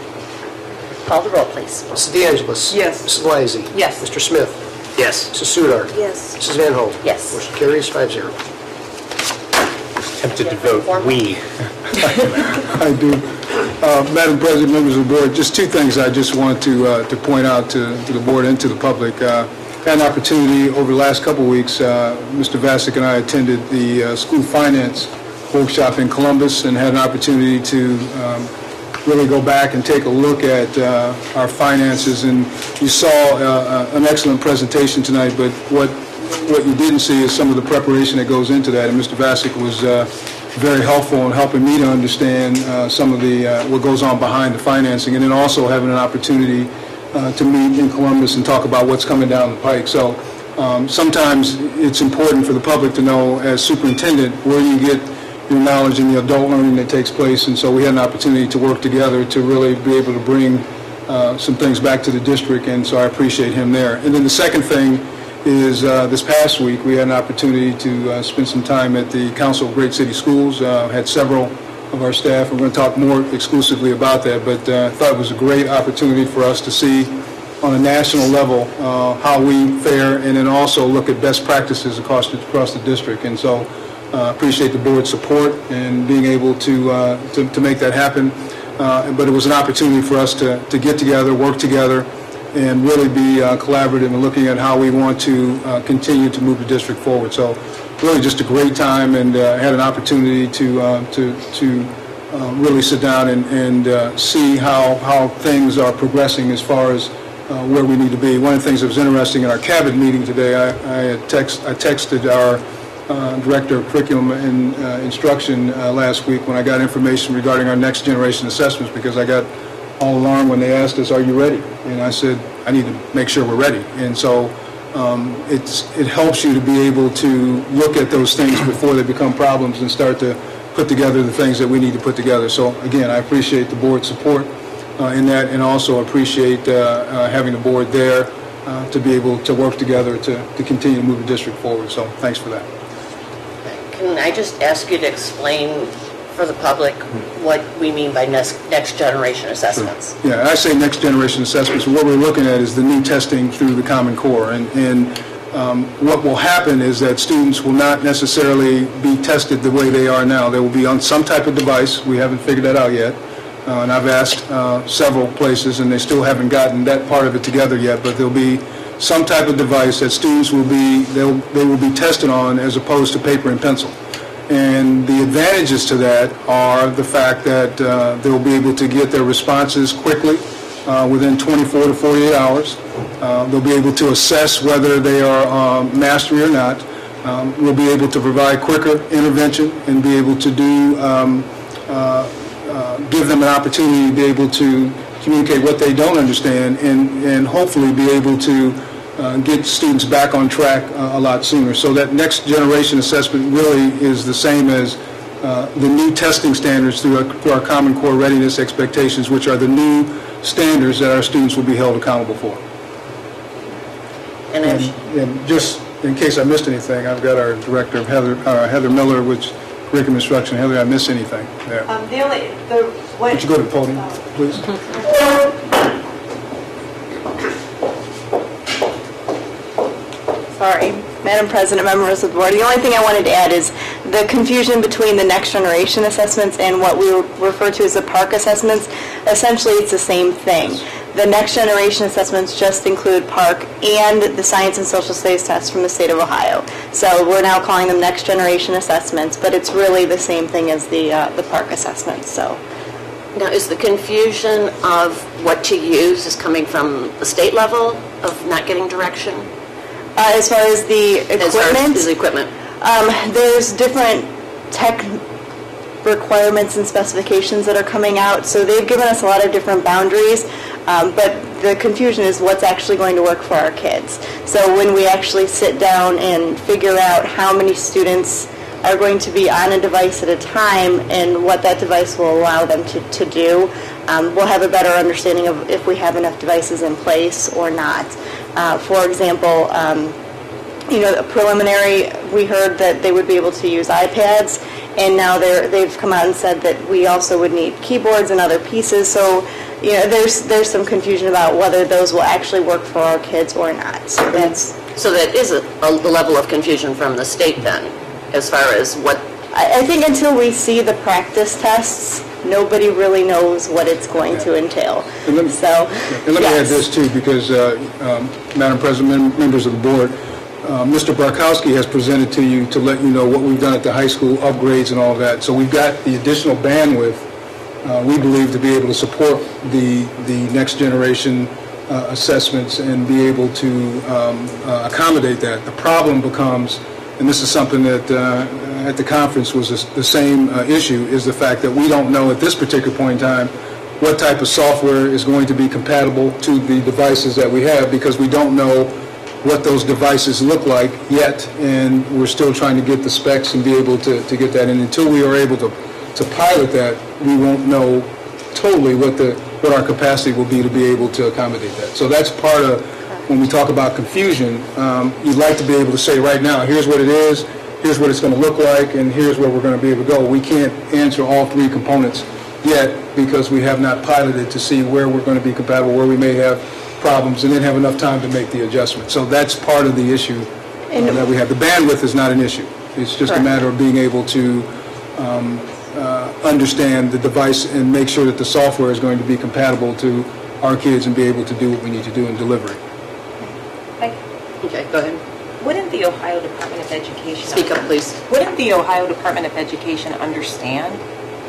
Call the roll, please. Mrs. De Angelis. Yes. Mrs. Lysy. Yes. Mr. Smith. Yes. Mrs. Sudar. Yes. Mrs. Van Hoen. Yes. Motion carries 5-0. Tempted to vote we. I do. Madam President, members of the board, just two things I just want to point out to the board and to the public. Had an opportunity over the last couple of weeks, Mr. Vasic and I attended the school finance workshop in Columbus and had an opportunity to really go back and take a look at our finances. And you saw an excellent presentation tonight, but what you didn't see is some of the preparation that goes into that. And Mr. Vasic was very helpful in helping me to understand some of the what goes on behind the financing, and then also having an opportunity to meet in Columbus and talk about what's coming down the pike. So sometimes it's important for the public to know, as superintendent, where you get your knowledge and the adult learning that takes place. And so we had an opportunity to work together to really be able to bring some things back to the district, and so I appreciate him there. And then the second thing is this past week we had an opportunity to spend some time at the Council of Great City Schools. Had several of our staff. We're going to talk more exclusively about that, but I thought it was a great opportunity for us to see on a national level how we fare, and then also look at best practices across the district. And so appreciate the board's support and being able to make that happen. But it was an opportunity for us to get together, work together, and really be collaborative in looking at how we want to continue to move the district forward. So really just a great time, and had an opportunity to really sit down and see how things are progressing as far as where we need to be. One of the things that was interesting in our cabinet meeting today, I texted our Director of Curriculum and Instruction last week when I got information regarding our next generation assessments, because I got all alarmed when they asked us, "Are you ready?" And I said, "I need to make sure we're ready." And so it helps you to be able to look at those things before they become problems and start to put together the things that we need to put together. So again, I appreciate the board's support in that, and also appreciate having the board there to be able to work together to continue to move the district forward. So thanks for that. Can I just ask you to explain for the public what we mean by next generation assessments? Yeah, I say next generation assessments. What we're looking at is the new testing through the Common Core, and what will happen is that students will not necessarily be tested the way they are now. They will be on some type of device. We haven't figured that out yet, and I've asked several places, and they still haven't gotten that part of it together yet. But there'll be some type of device that students will be they will be tested on, as opposed to paper and pencil. And the advantages to that are the fact that they'll be able to get their responses quickly, within 24 to 48 hours. They'll be able to assess whether they are mastery or not. We'll be able to provide quicker intervention and be able to give them an opportunity to be able to communicate what they don't understand, and hopefully be able to get students back on track a lot sooner. So that next generation assessment really is the same as the new testing standards through our Common Core readiness expectations, which are the new standards that our students will be held accountable for. And just in case I missed anything, I've got our director, Heather Miller, which curriculum instruction. Heather, did I miss anything there? Would you go to the podium, please? Sorry, Madam President, members of the board. The only thing I wanted to add is the confusion between the next generation assessments and what we refer to as the PARCC assessments. Essentially, it's the same thing. The next generation assessments just include Park and the science and social studies test from the state of Ohio. So we're now calling them next generation assessments, but it's really the same thing as the Park assessments. So. Now, is the confusion of what to use is coming from the state level of not getting direction? As far as the equipment? As far as the equipment. There's different tech requirements and specifications that are coming out, so they've given us a lot of different boundaries, but the confusion is what's actually going to work for our kids. So when we actually sit down and figure out how many students are going to be on a device at a time and what that device will allow them to do, we'll have a better understanding of if we have enough devices in place or not. For example, preliminary, we heard that they would be able to use iPads, and now they've come out and said that we also would need keyboards and other pieces. So, there's some confusion about whether those will actually work for our kids or not. So that is a level of confusion from the state then, as far as what. I think until we see the practice tests, nobody really knows what it's going to entail. And let me add this too, because Madam President, members of the board, Mr. Barkowski has presented to you to let you know what we've done at the high school, upgrades and all of that. So we've got the additional bandwidth, we believe, to be able to support the next generation assessments and be able to accommodate that. The problem becomes, and this is something that at the conference was the same issue, is the fact that we don't know at this particular point in time what type of software is going to be compatible to the devices that we have, because we don't know what those devices look like yet, and we're still trying to get the specs and be able to get that in. Until we are able to pilot that, we won't know totally what our capacity will be able to accommodate that. So that's part of, when we talk about confusion, you'd like to be able to say right now, here's what it is, here's what it's going to look like, and here's where we're going to be able to go. We can't answer all three components yet because we have not piloted to see where we're going to be compatible, where we may have problems, and then have enough time to make the adjustment. So that's part of the issue that we have. The bandwidth is not an issue. It's just a matter of being able to understand the device and make sure that the software is going to be compatible to our kids and be able to do what we need to do and deliver it. Okay, go ahead. Wouldn't the Ohio Department of Education... Speak up, please. Wouldn't the Ohio Department of Education understand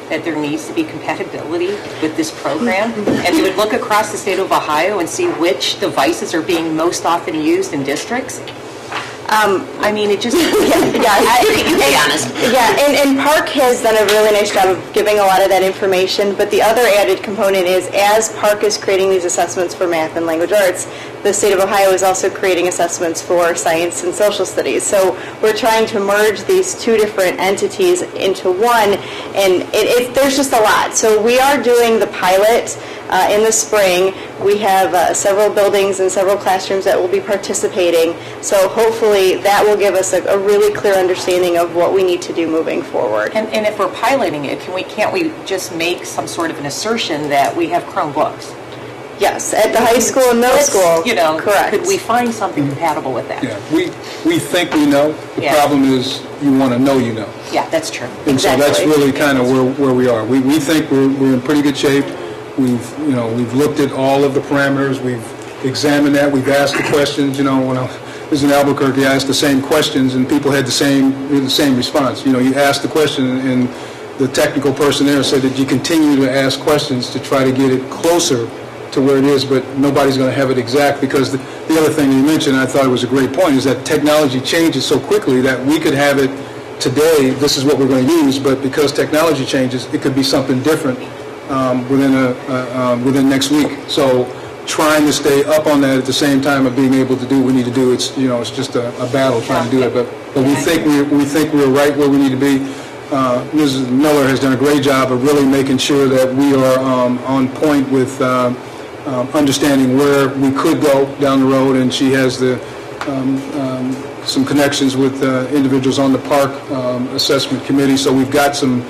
that there needs to be compatibility with this program? And they would look across the state of Ohio and see which devices are being most often used in districts? I mean, it just... You be honest. Yeah, and Park has done a really nice job of giving a lot of that information, but the other added component is, as Park is creating these assessments for math and language arts, the state of Ohio is also creating assessments for science and social studies. So we're trying to merge these two different entities into one, and there's just a lot. So we are doing the pilot in the spring. We have several buildings and several classrooms that will be participating. So hopefully that will give us a really clear understanding of what we need to do moving forward. And if we're piloting it, can't we just make some sort of an assertion that we have Chromebooks? Yes, at the high school and middle school. Correct. Could we find something compatible with that? Yeah, we think we know. The problem is you want to know you know. Yeah, that's true. And so that's really kind of where we are. We think we're in pretty good shape. We've looked at all of the parameters. We've examined that. We've asked the questions. When I was in Albuquerque, I asked the same questions, and people had the same response. You asked the question, and the technical person there said that you continue to ask questions to try to get it closer to where it is, but nobody's going to have it exact, because the other thing you mentioned, I thought it was a great point, is that technology changes so quickly that we could have it today, this is what we're going to use, but because technology changes, it could be something different within next week. So trying to stay up on that at the same time of being able to do what we need to do, it's just a battle trying to do it. But we think we're right where we need to be. Mrs. Miller has done a great job of really making sure that we are on point with understanding where we could go down the road, and she has some connections with individuals on the Park Assessment Committee, so we've got some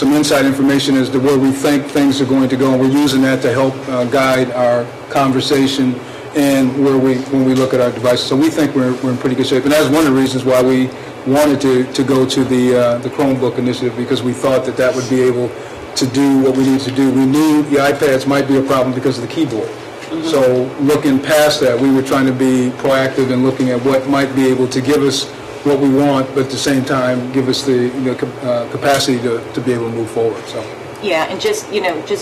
inside information as to where we think things are going to go, and we're using that to help guide our conversation and when we look at our devices. So we think we're in pretty good shape, and that's one of the reasons why we wanted to go to the Chromebook initiative, because we thought that would be able to do what we need to do. We knew the iPads might be a problem because of the keyboard. So looking past that, we were trying to be proactive in looking at what might be able to give us what we want, but at the same time, give us the capacity to be able to move forward, so. Yeah, and just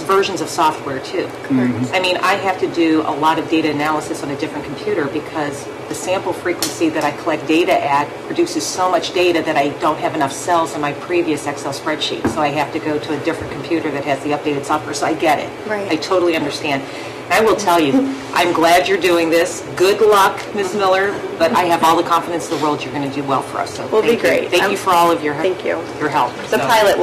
versions of software too. I mean, I have to do a lot of data analysis on a different computer because the sample frequency that I collect data at produces so much data that I don't have enough cells in my previous Excel spreadsheet. So I have to go to a different computer that has the updated software. So I get it. Right. I totally understand. And I will tell you, I'm glad you're doing this. Good luck, Ms. Miller, but I have all the confidence in the world you're going to do well for us. So We'll be thank you. great. Thank you for all of your Thank you. your help. The So- pilot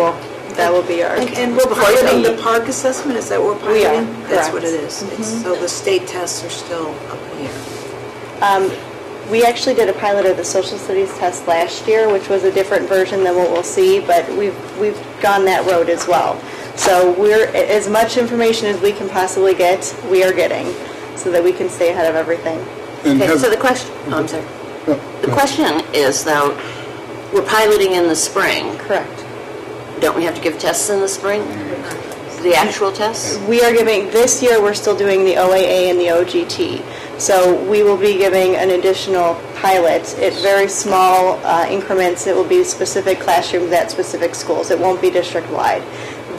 that will be our. And we're piloting the park assessment, is that what we're We are, piloting? That's what correct. it is. So the state tests are still up in the air. We actually did a pilot of the social studies test last year, which was a different version than what we'll see, but we've gone that road as well. So we're, as much information as we can possibly get, we are getting, so that we can stay ahead of everything. And Okay, have- so the question, oh, I'm sorry. No, The question is, though, we're piloting in the spring. Correct. Don't we have to give tests in the spring? The actual tests? We are giving, this year, we're still doing the OAA and the OGT. So we will be giving an additional pilot at very small increments. It will be specific classrooms at specific schools. It won't be district-wide.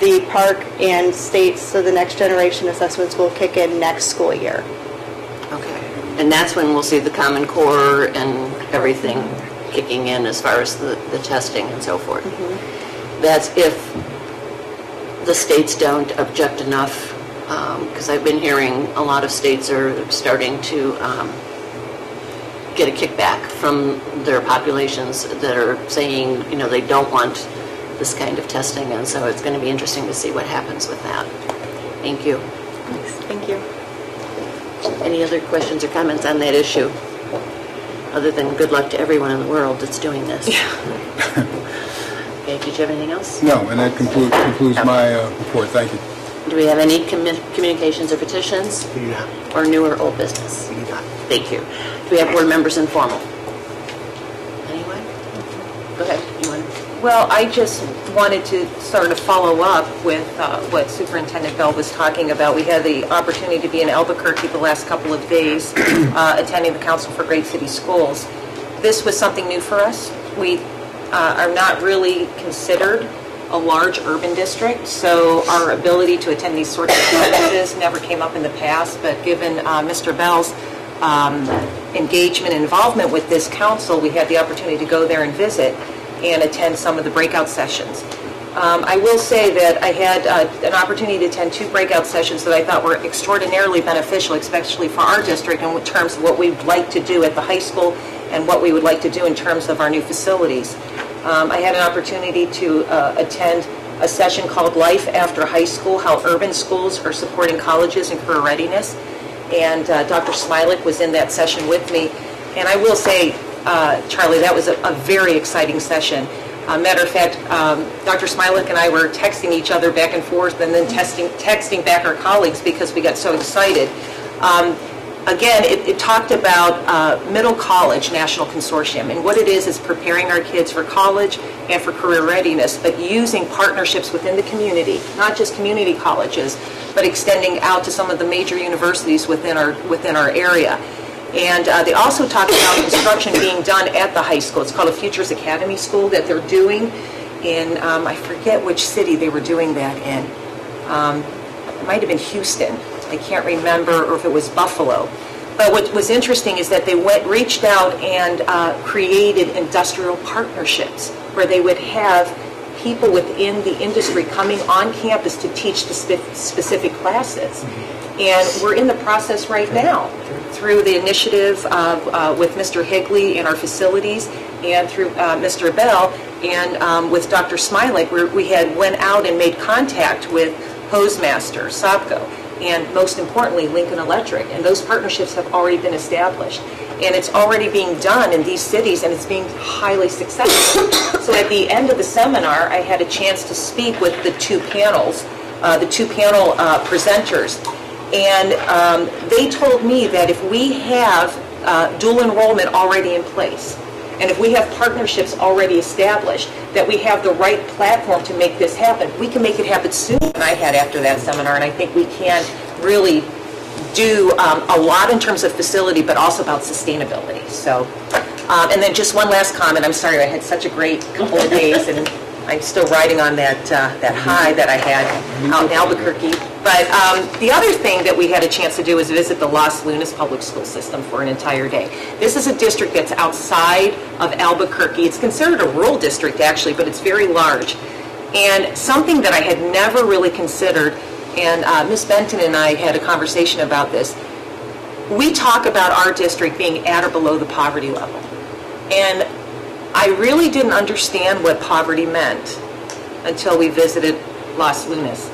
The park and states, so the next generation assessments will kick in next school year. Okay. And that's when we'll see the Common Core and everything kicking in as far as the testing and so forth. That's if the states don't object enough, because I've been hearing a lot of states are starting to get a kickback from their populations that are saying, they don't want this kind of testing, and so it's going to be interesting to see what happens with that. Thank you. Thank you. Any other questions or comments on that issue? Other than good luck to everyone in the world that's doing this. Okay, did you have anything else? No, and that concludes my report. Thank you. Do we have any communications or petitions? We do not. Or new or old business? We do not. Thank you. Do we have board members informal? Anyone? Go ahead. You want to? Well, I just wanted to sort of follow up with what Superintendent Bell was talking about. We had the opportunity to be in Albuquerque the last couple of days, attending the Council for Great City Schools. This was something new for us. We are not really considered a large urban district, so our ability to attend these sorts of conferences never came up in the past, but given Mr. Bell's engagement and involvement with this council, we had the opportunity to go there and visit and attend some of the breakout sessions. I will say that I had an opportunity to attend 2 breakout sessions that I thought were extraordinarily beneficial, especially for our district in terms of what we'd like to do at the high school and what we would like to do in terms of our new facilities. I had an opportunity to attend a session called Life After High School, How Urban Schools Are Supporting Colleges and Career Readiness. And Dr. Smilik was in that session with me. And I will say, Charlie, that was a very exciting session. Matter of fact, Dr. Smilik and I were texting each other back and forth and then texting back our colleagues because we got so excited. Again, it talked about Middle College National Consortium, and what it is preparing our kids for college and for career readiness, but using partnerships within the community, not just community colleges, but extending out to some of the major universities within our area. And they also talked about construction being done at the high school. It's called a Futures Academy School that they're doing in, I forget which city they were doing that in. It might have been Houston. I can't remember, or if it was Buffalo. But what was interesting is that they reached out and created industrial partnerships where they would have people within the industry coming on campus to teach the specific classes. And we're in the process right now through the initiative with Mr. Higley in our facilities and through Mr. Bell and with Dr. Smilik, where we had went out and made contact with Hosemaster, Sopco, and most importantly, Lincoln Electric. And those partnerships have already been established. And it's already being done in these cities, and it's being highly successful. So at the end of the seminar, I had a chance to speak with the two panel presenters. And they told me that if we have dual enrollment already in place, and if we have partnerships already established, that we have the right platform to make this happen. We can make it happen sooner than I had after that seminar, and I think we can really do a lot in terms of facility, but also about sustainability. So, and then just one last comment. I'm sorry, I had such a great couple of days, and I'm still riding on that high that I had out in Albuquerque. But the other thing that we had a chance to do was visit the Los Lunas Public School System for an entire day. This is a district that's outside of Albuquerque. It's considered a rural district, actually, but it's very large. And something that I had never really considered, and Ms. Benton and I had a conversation about this, we talk about our district being at or below the poverty level. And I really didn't understand what poverty meant until we visited Los Lunas.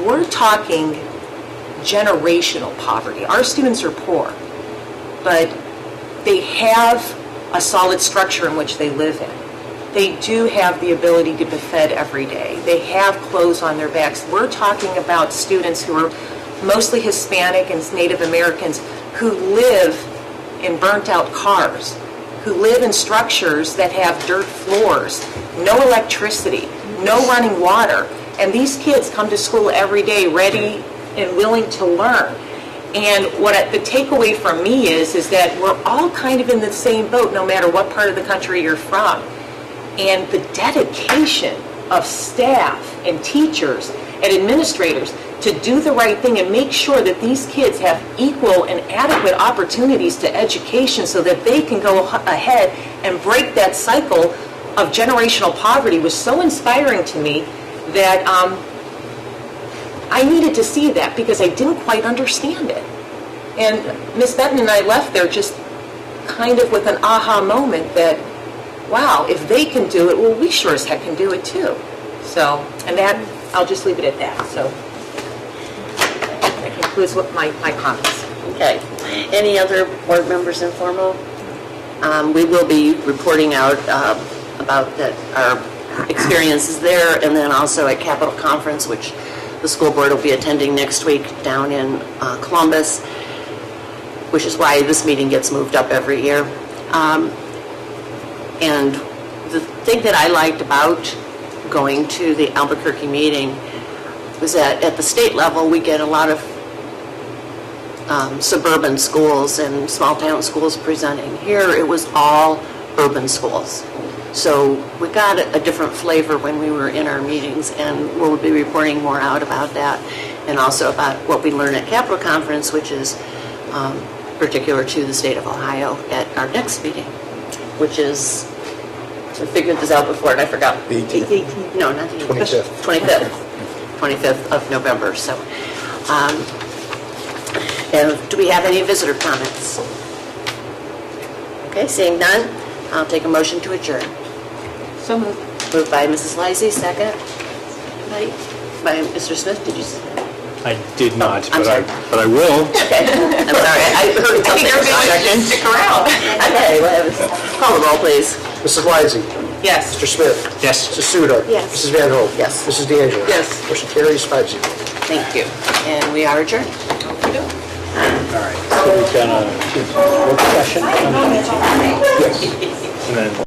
We're talking generational poverty. Our students are poor, but they have a solid structure in which they live in. They do have the ability to be fed every day. They have clothes on their backs. We're talking about students who are mostly Hispanic and Native Americans who live in burnt-out cars, who live in structures that have dirt floors, no electricity, no running water. And these kids come to school every day ready and willing to learn. And the takeaway from me is that we're all kind of in the same boat no matter what part of the country you're from. And the dedication of staff and teachers and administrators to do the right thing and make sure that these kids have equal and adequate opportunities to education so that they can go ahead and break that cycle of generational poverty was so inspiring to me that I needed to see that because I didn't quite understand it. And Ms. Benton and I left there just kind of with an aha moment that, wow, if they can do it, well, we sure as heck can do it too. So, and that, I'll just leave it at that. So, that concludes what my comments. Okay. Any other board members informal? We will be reporting out about our experiences there, and then also at Capitol Conference, which the school board will be attending next week down in Columbus, which is why this meeting gets moved up every year. And the thing that I liked about going to the Albuquerque meeting was that at the state level, we get a lot of suburban schools and small town schools presenting. Here, it was all urban schools. So we got a different flavor when we were in our meetings, and we'll be reporting more out about that, and also about what we learn at Capitol Conference, which is particular to the state of Ohio at our next meeting, which is, I figured this out before and I forgot. 18th. No, not the 25th. 25th of November. So, and do we have any visitor comments? Okay, seeing none, I'll take a motion to adjourn. So moved. Moved by Mrs. Lysy, second. By Mr. Smith, did you say that? I did not, I'm sorry. but I will. Okay, I'm sorry, I heard something for a second. Stick around. Okay, call the roll, please. Mrs. Lysy. Yes. Mr. Smith. Yes. Mrs. Sudar. Yes. Mrs. Van Hoen. Yes. Mrs. DeAngelo. Yes. Motion carries 5-0. Thank you. And we are adjourned. All right. So we've got a work session. Yes. And then